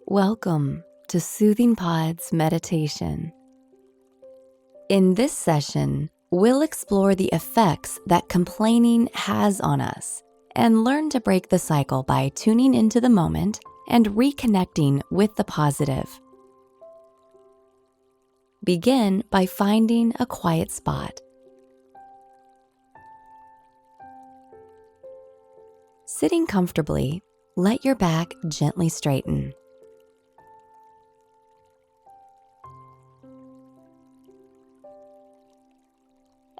Welcome to Soothing Pod's meditation. In this session, we'll explore the effects that complaining has on us and learn to break the cycle by tuning into the moment and reconnecting with the positive. Begin by finding a quiet spot. Sitting comfortably, let your back gently straighten.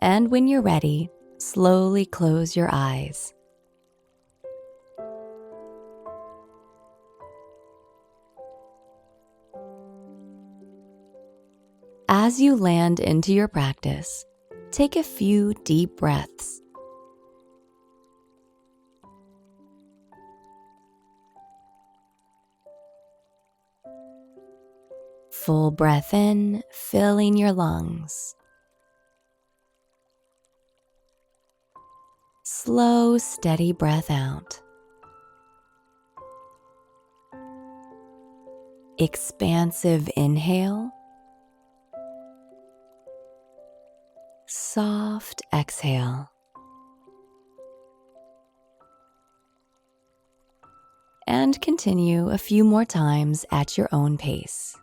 And when you're ready, slowly close your eyes. As you land into your practice, take a few deep breaths. Full breath in, filling your lungs. Slow, steady breath out. Expansive inhale. Soft exhale. And continue a few more times at your own pace.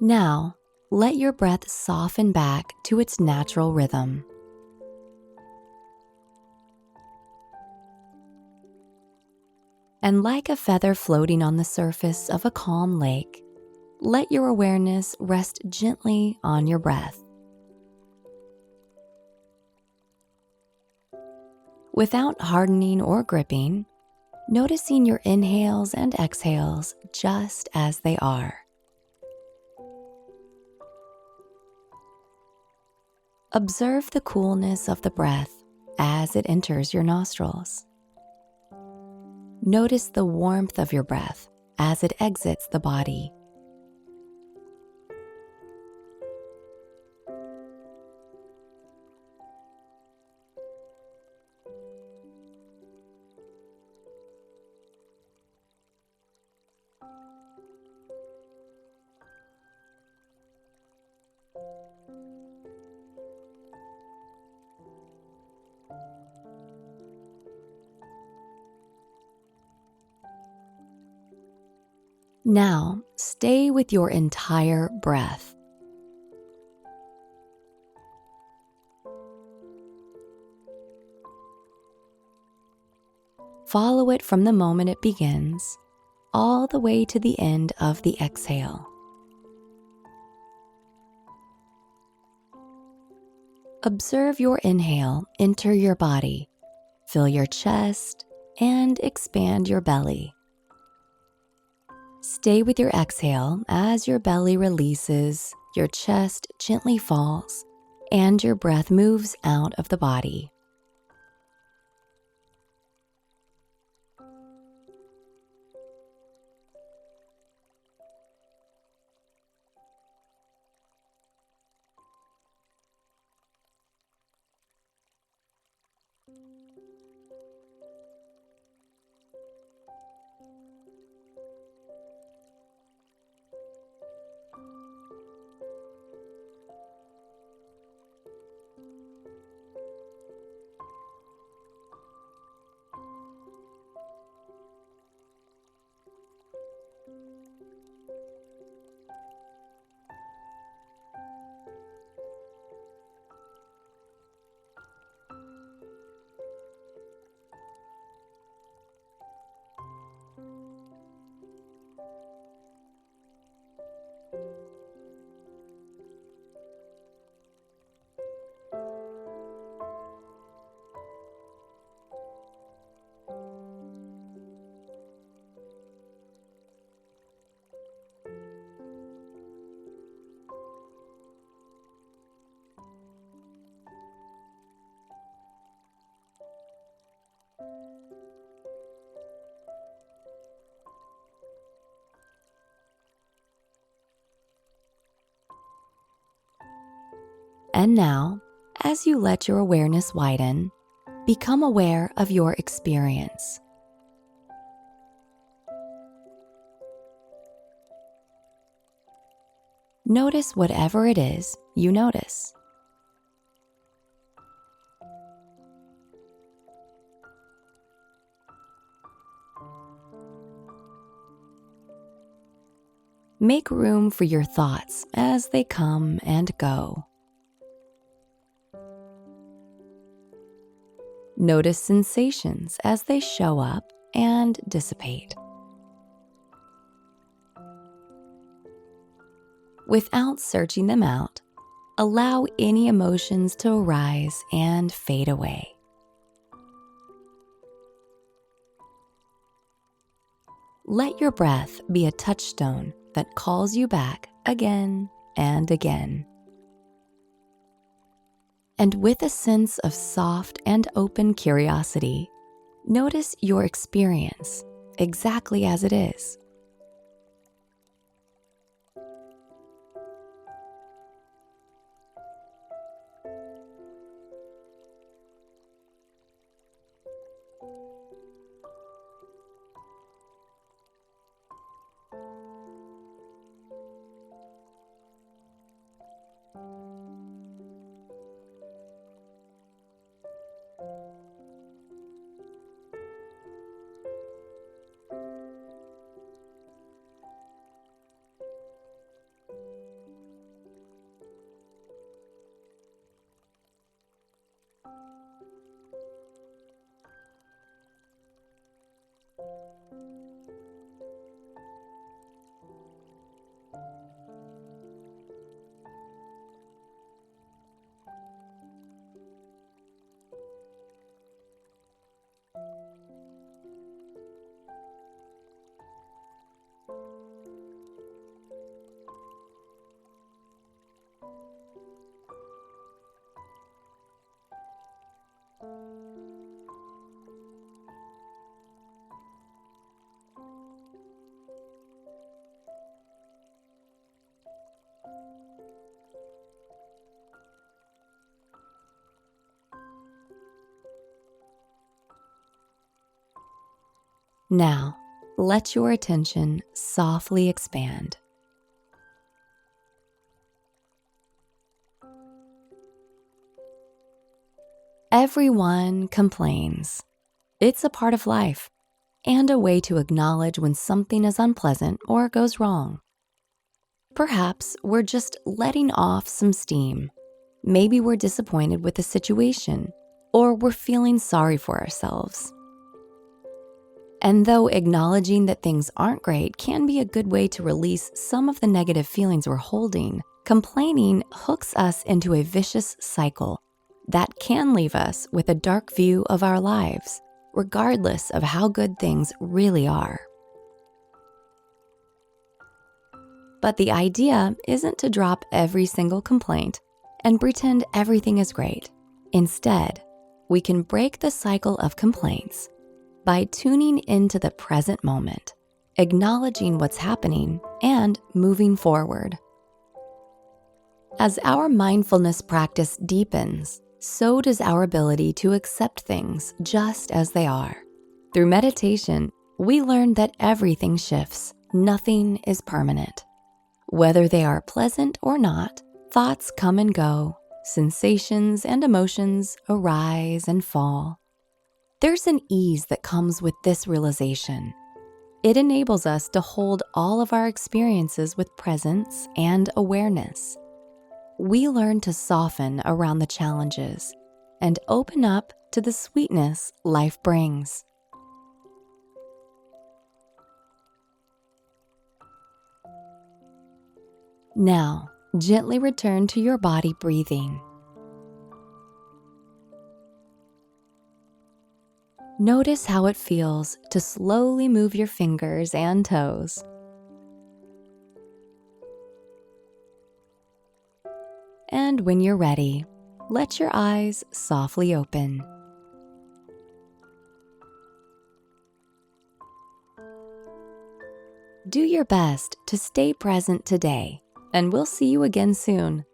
Now, let your breath soften back to its natural rhythm. And like a feather floating on the surface of a calm lake, let your awareness rest gently on your breath. Without hardening or gripping, noticing your inhales and exhales just as they are. Observe the coolness of the breath as it enters your nostrils. Notice the warmth of your breath as it exits the body. Now, stay with your entire breath. Follow it from the moment it begins, all the way to the end of the exhale. Observe your inhale enter your body, fill your chest, and expand your belly. Stay with your exhale as your belly releases, your chest gently falls, and your breath moves out of the body. And now, as you let your awareness widen, become aware of your experience. Notice whatever it is you notice. Make room for your thoughts as they come and go. Notice sensations as they show up and dissipate. Without searching them out, allow any emotions to arise and fade away. Let your breath be a touchstone that calls you back again and again. And with a sense of soft and open curiosity, notice your experience exactly as it is. Now, let your attention softly expand. Everyone complains. It's a part of life and a way to acknowledge when something is unpleasant or goes wrong. Perhaps we're just letting off some steam. Maybe we're disappointed with the situation, or we're feeling sorry for ourselves. And though acknowledging that things aren't great can be a good way to release some of the negative feelings we're holding, complaining hooks us into a vicious cycle that can leave us with a dark view of our lives, regardless of how good things really are. But the idea isn't to drop every single complaint and pretend everything is great. Instead, we can break the cycle of complaints by tuning into the present moment, acknowledging what's happening, and moving forward. As our mindfulness practice deepens, so does our ability to accept things just as they are. Through meditation, we learn that everything shifts, nothing is permanent. Whether they are pleasant or not, thoughts come and go, sensations and emotions arise and fall. There's an ease that comes with this realization. It enables us to hold all of our experiences with presence and awareness. We learn to soften around the challenges and open up to the sweetness life brings. Now, gently return to your body breathing. Notice how it feels to slowly move your fingers and toes. And when you're ready, let your eyes softly open. Do your best to stay present today, and we'll see you again soon.